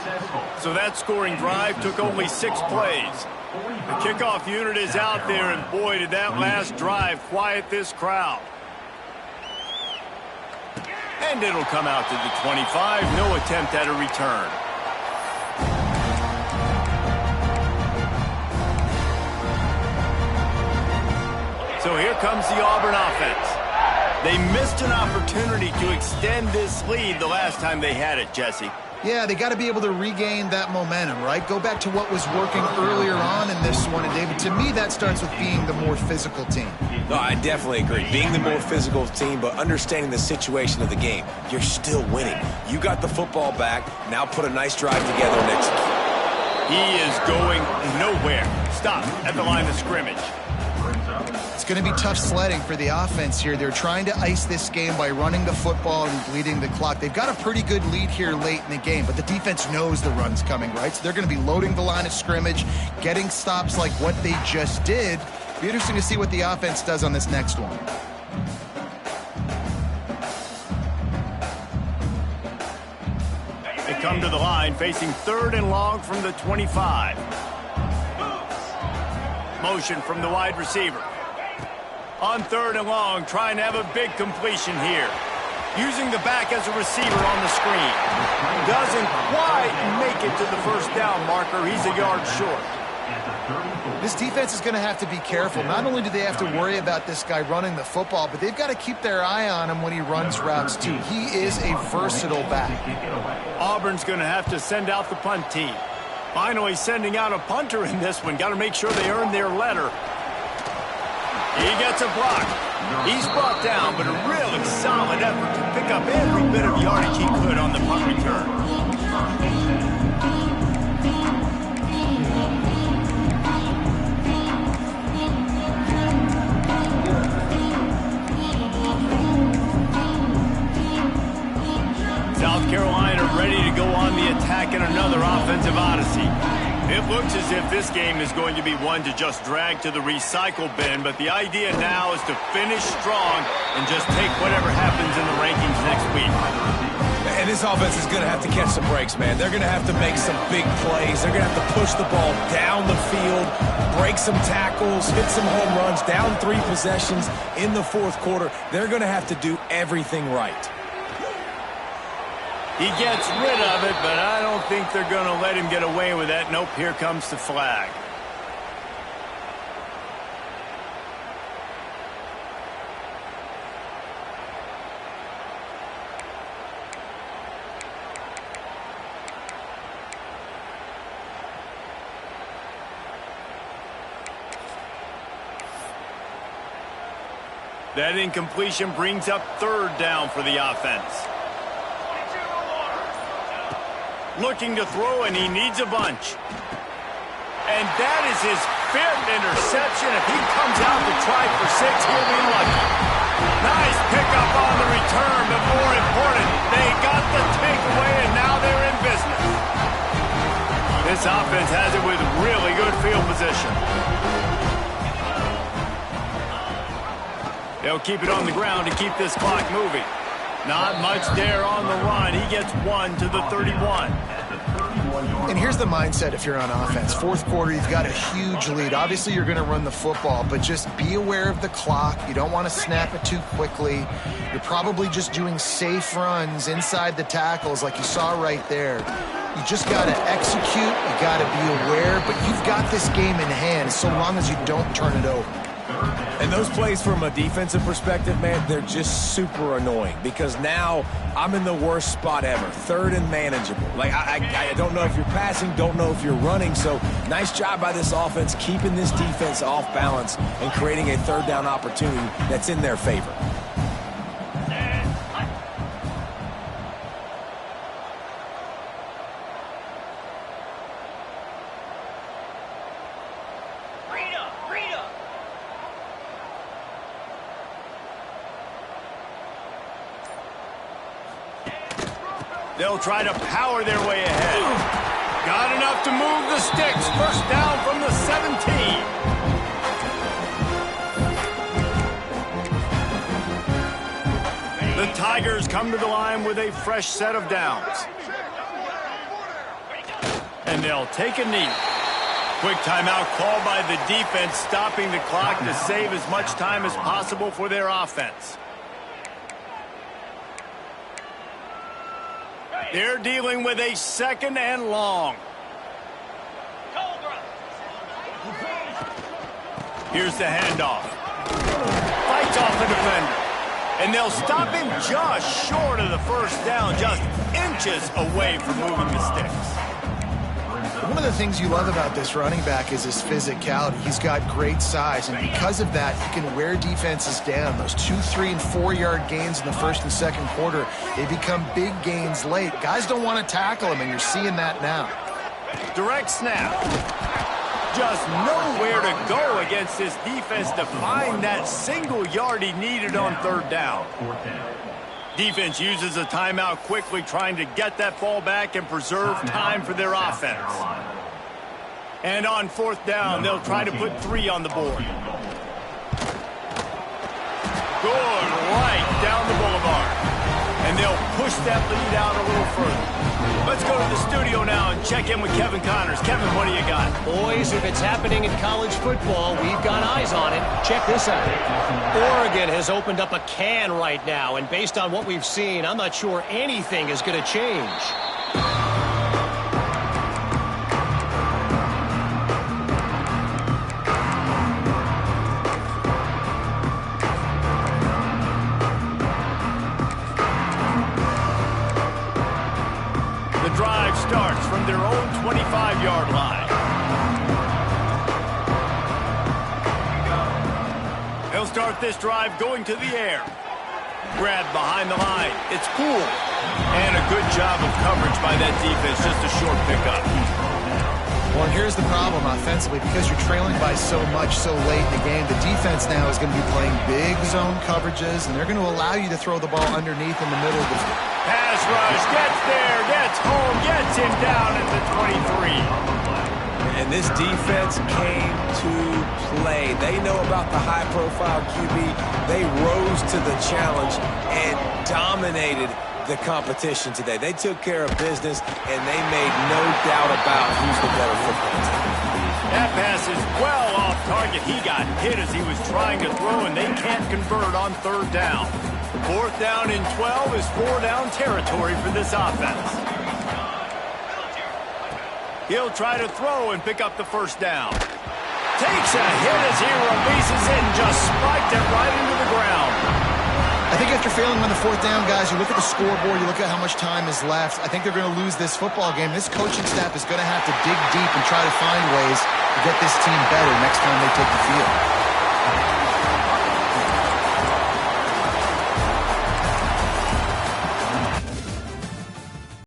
So that scoring drive took only 6 plays. The kickoff unit is out there, and boy, did that last drive quiet this crowd. And it'll come out to the 25. No attempt at a return. So here comes the Auburn offense. They missed an opportunity to extend this lead the last time they had it, Jesse. Yeah, they got to be able to regain that momentum, right? Go back to what was working earlier on in this one. And, David, to me, that starts with being the more physical team. No, I definitely agree. Being the more physical team, but understanding the situation of the game. You're still winning. You got the football back. Now put a nice drive together and execute. He is going nowhere. Stop at the line of scrimmage. It's going to be tough sledding for the offense here. They're trying to ice this game by running the football and bleeding the clock. They've got a pretty good lead here late in the game, but the defense knows the run's coming, right? So they're going to be loading the line of scrimmage, getting stops like what they just did. Be interesting to see what the offense does on this next one. They come to the line facing 3rd and long from the 25. Motion from the wide receiver. On 3rd and long, trying to have a big completion here. Using the back as a receiver on the screen. Doesn't quite make it to the first down marker. He's a yard short. This defense is going to have to be careful. Not only do they have to worry about this guy running the football, but they've got to keep their eye on him when he runs routes too. He is a versatile back. Auburn's going to have to send out the punt team. Finally sending out a punter in this one. Got to make sure they earn their letter. He gets a block. He's brought down, but a really solid effort to pick up every bit of yardage he could on the punt return. South Carolina ready to go on the attack in another offensive odyssey. It looks as if this game is going to be one to just drag to the recycle bin, but the idea now is to finish strong and just take whatever happens in the rankings next week. And this offense is going to have to catch some breaks, man. They're going to have to make some big plays. They're going to have to push the ball down the field, break some tackles, hit some home runs, down 3 possessions in the 4th quarter. They're going to have to do everything right. He gets rid of it, but I don't think they're going to let him get away with that. Nope, here comes the flag. That incompletion brings up 3rd down for the offense. Looking to throw, and he needs a bunch. And that is his 5th interception. If he comes out to try for 6, he'll be lucky. Nice pickup on the return, but more important, they got the takeaway, and now they're in business. This offense has it with really good field position. They'll keep it on the ground to keep this clock moving. Not much there on the run. He gets 1 to the 31. And here's the mindset if you're on offense. 4th quarter, you've got a huge lead. Obviously, you're going to run the football, but just be aware of the clock. You don't want to snap it too quickly. You're probably just doing safe runs inside the tackles like you saw right there. You just got to execute. You got to be aware. But you've got this game in hand so long as you don't turn it over. And those plays from a defensive perspective, man, they're just super annoying because now I'm in the worst spot ever, third and manageable. Like, I don't know if you're passing, don't know if you're running. So nice job by this offense keeping this defense off balance and creating a third down opportunity that's in their favor. They'll try to power their way ahead. Got enough to move the sticks. First down from the 17. The Tigers come to the line with a fresh set of downs. And they'll take a knee. Quick timeout called by the defense, stopping the clock to save as much time as possible for their offense. They're dealing with a second and long. Here's the handoff. Fights off the defender. And they'll stop him just short of the first down, just inches away from moving the sticks. One of the things you love about this running back is his physicality. He's got great size, and because of that, he can wear defenses down. Those 2, 3, and 4-yard gains in the first and second quarter, they become big gains late. Guys don't want to tackle him, and you're seeing that now. Direct snap. Just nowhere to go against this defense to find that single yard he needed on third down. Defense uses a timeout quickly, trying to get that ball back and preserve time for their offense. And on fourth down, they'll try to put 3 on the board. Good right down the boulevard. And they'll push that lead out a little further. Let's go to the studio now and check in with Kevin Connors. Kevin, what do you got? Boys, if it's happening in college football, we've got eyes on it. Check this out. Oregon has opened up a can right now, and based on what we've seen, I'm not sure anything is going to change. Starts from their own 25-yard line. They'll start this drive going to the air. Grab behind the line. It's cool. And a good job of coverage by that defense. Just a short pickup. Well, here's the problem offensively. Because you're trailing by so much so late in the game, the defense now is going to be playing big zone coverages, and they're going to allow you to throw the ball underneath in the middle of the pass rush, gets there, gets home, gets him down at the 23. And this defense came to play. They know about the high-profile QB. They rose to the challenge and dominated the competition today. They took care of business, and they made no doubt about who's the better football team. That pass is well off target. He got hit as he was trying to throw, and they can't convert on third down. Fourth down and 12 is 4-down territory for this offense. He'll try to throw and pick up the first down. Takes a hit as he releases it and just spiked it right into the ground. I think after failing on the fourth down, guys, you look at the scoreboard, you look at how much time is left. I think they're going to lose this football game. This coaching staff is going to have to dig deep and try to find ways to get this team better next time they take the field.